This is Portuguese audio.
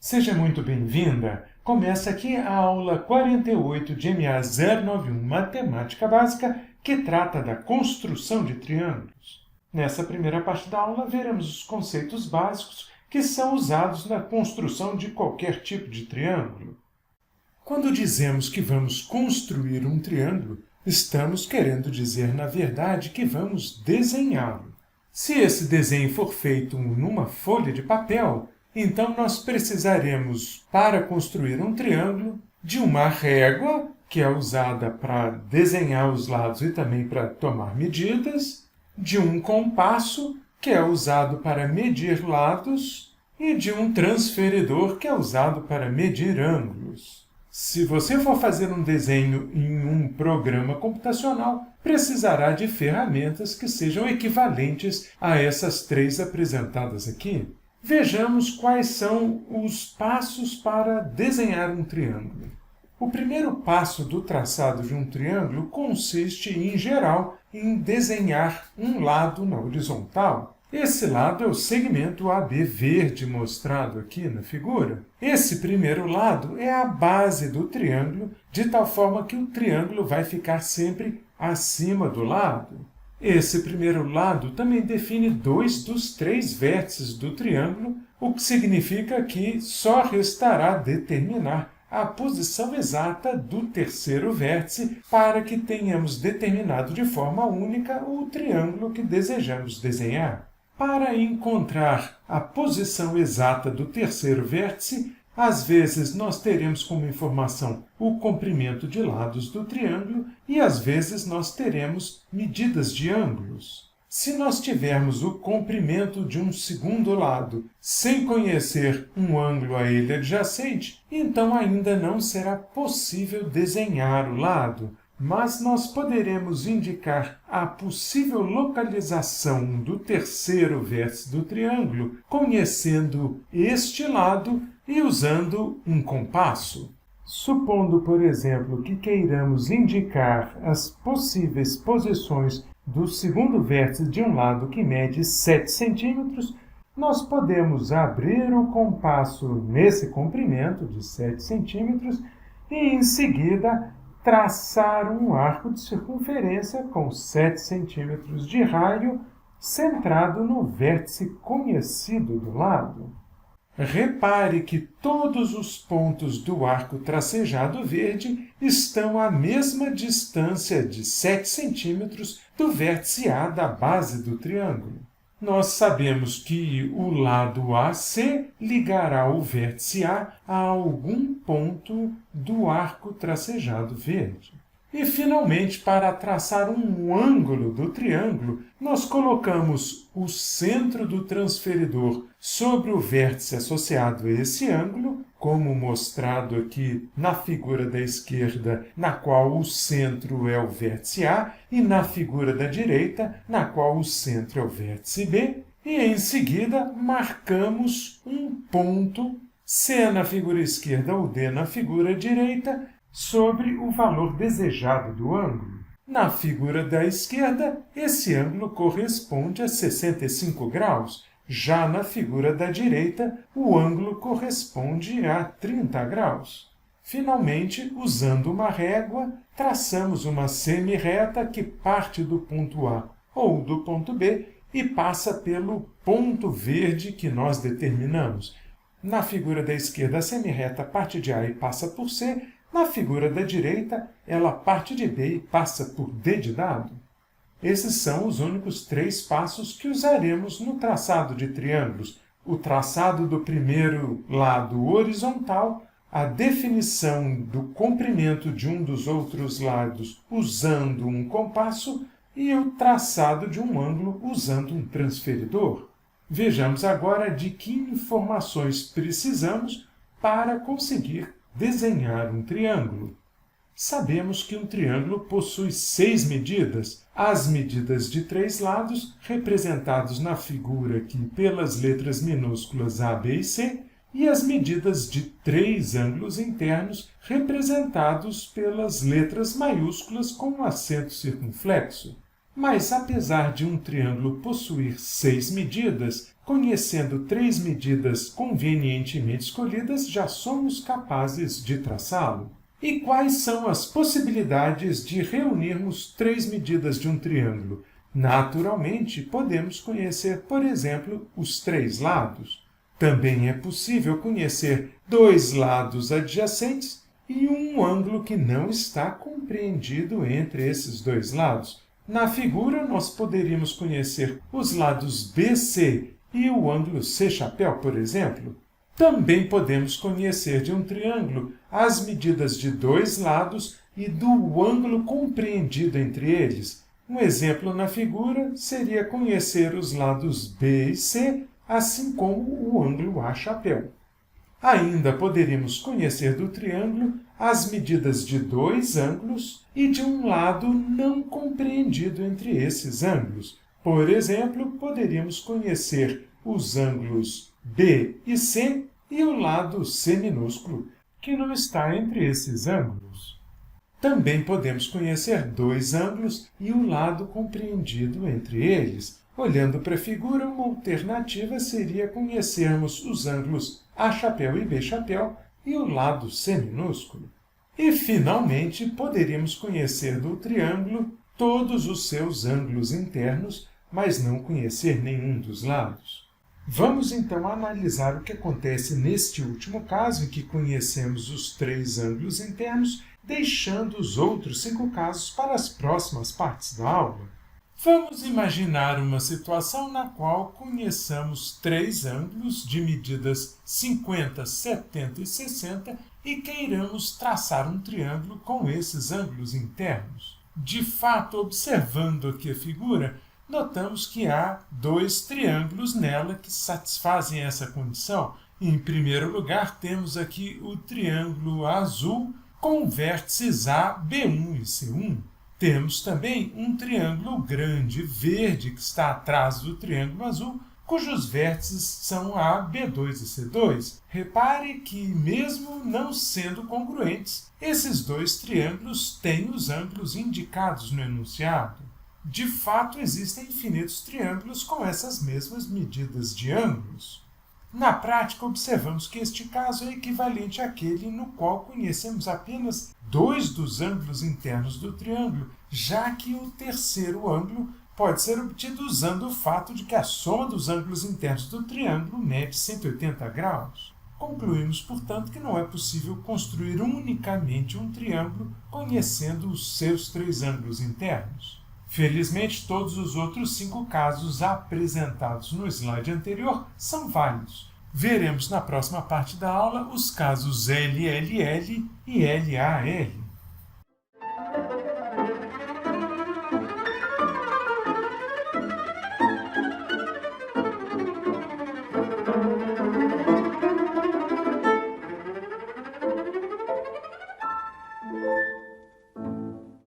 Seja muito bem-vinda! Começa aqui a aula 48 de MA 091 Matemática Básica, que trata da construção de triângulos. Nessa primeira parte da aula, veremos os conceitos básicos que são usados na construção de qualquer tipo de triângulo. Quando dizemos que vamos construir um triângulo, estamos querendo dizer, na verdade, que vamos desenhá-lo. Se esse desenho for feito numa folha de papel, então nós precisaremos, para construir um triângulo, de uma régua, que é usada para desenhar os lados e também para tomar medidas, de um compasso, que é usado para medir lados, e de um transferidor, que é usado para medir ângulos. Se você for fazer um desenho em um programa computacional, precisará de ferramentas que sejam equivalentes a essas três apresentadas aqui. Vejamos quais são os passos para desenhar um triângulo. O primeiro passo do traçado de um triângulo consiste, em geral, em desenhar um lado na horizontal. Esse lado é o segmento AB verde mostrado aqui na figura. Esse primeiro lado é a base do triângulo, de tal forma que o triângulo vai ficar sempre acima do lado. Esse primeiro lado também define dois dos três vértices do triângulo, o que significa que só restará determinar a posição exata do terceiro vértice para que tenhamos determinado de forma única o triângulo que desejamos desenhar. Para encontrar a posição exata do terceiro vértice, às vezes nós teremos como informação o comprimento de lados do triângulo e às vezes nós teremos medidas de ângulos. Se nós tivermos o comprimento de um segundo lado sem conhecer um ângulo a ele adjacente, então ainda não será possível desenhar o lado, mas nós poderemos indicar a possível localização do terceiro vértice do triângulo conhecendo este lado e usando um compasso. Supondo, por exemplo, que queiramos indicar as possíveis posições do segundo vértice de um lado que mede 7 centímetros, nós podemos abrir o compasso nesse comprimento de 7 centímetros e, em seguida, traçar um arco de circunferência com 7 centímetros de raio centrado no vértice conhecido do lado. Repare que todos os pontos do arco tracejado verde estão à mesma distância de 7 centímetros do vértice A da base do triângulo. Nós sabemos que o lado AC ligará o vértice A a algum ponto do arco tracejado verde. E, finalmente, para traçar um ângulo do triângulo, nós colocamos o centro do transferidor sobre o vértice associado a esse ângulo, como mostrado aqui na figura da esquerda, na qual o centro é o vértice A, e na figura da direita, na qual o centro é o vértice B, e, em seguida, marcamos um ponto, C na figura esquerda ou D na figura direita, sobre o valor desejado do ângulo. Na figura da esquerda, esse ângulo corresponde a 65 graus. Já na figura da direita, o ângulo corresponde a 30 graus. Finalmente, usando uma régua, traçamos uma semi-reta que parte do ponto A ou do ponto B e passa pelo ponto verde que nós determinamos. Na figura da esquerda, a semi-reta parte de A e passa por C. Na figura da direita, ela parte de B e passa por D de dado. Esses são os únicos 3 passos que usaremos no traçado de triângulos. O traçado do primeiro lado horizontal, a definição do comprimento de um dos outros lados usando um compasso e o traçado de um ângulo usando um transferidor. Vejamos agora de que informações precisamos para conseguir desenhar um triângulo. Sabemos que um triângulo possui 6 medidas. As medidas de 3 lados, representados na figura aqui pelas letras minúsculas A, B e C, e as medidas de 3 ângulos internos, representados pelas letras maiúsculas com acento circunflexo. Mas, apesar de um triângulo possuir 6 medidas, conhecendo 3 medidas convenientemente escolhidas, já somos capazes de traçá-lo. E quais são as possibilidades de reunirmos 3 medidas de um triângulo? Naturalmente, podemos conhecer, por exemplo, os 3 lados. Também é possível conhecer 2 lados adjacentes e um ângulo que não está compreendido entre esses 2 lados. Na figura, nós poderíamos conhecer os lados BC e o ângulo C-chapéu, por exemplo. Também podemos conhecer de um triângulo as medidas de 2 lados e do ângulo compreendido entre eles. Um exemplo na figura seria conhecer os lados B e C, assim como o ângulo A-chapéu. Ainda poderíamos conhecer do triângulo as medidas de 2 ângulos e de um lado não compreendido entre esses ângulos. Por exemplo, poderíamos conhecer os ângulos B e C e o lado C minúsculo, que não está entre esses ângulos. Também podemos conhecer 2 ângulos e o lado compreendido entre eles. Olhando para a figura, uma alternativa seria conhecermos os ângulos A-chapéu e B-chapéu e o lado C minúsculo. E, finalmente, poderíamos conhecer do triângulo todos os seus ângulos internos, mas não conhecer nenhum dos lados. Vamos, então, analisar o que acontece neste último caso, em que conhecemos os 3 ângulos internos, deixando os outros 5 casos para as próximas partes da aula. Vamos imaginar uma situação na qual conheçamos 3 ângulos de medidas 50, 70 e 60 e queiramos traçar um triângulo com esses ângulos internos. De fato, observando aqui a figura, notamos que há 2 triângulos nela que satisfazem essa condição. Em primeiro lugar, temos aqui o triângulo azul com vértices A, B1 e C1. Temos também um triângulo grande verde que está atrás do triângulo azul, cujos vértices são A, B2 e C2. Repare que, mesmo não sendo congruentes, esses 2 triângulos têm os ângulos indicados no enunciado. De fato, existem infinitos triângulos com essas mesmas medidas de ângulos. Na prática, observamos que este caso é equivalente àquele no qual conhecemos apenas 2 dos ângulos internos do triângulo, já que o terceiro ângulo pode ser obtido usando o fato de que a soma dos ângulos internos do triângulo mede 180 graus. Concluímos, portanto, que não é possível construir unicamente um triângulo conhecendo os seus 3 ângulos internos. Felizmente, todos os outros 5 casos apresentados no slide anterior são válidos. Veremos na próxima parte da aula os casos LLL e LAL.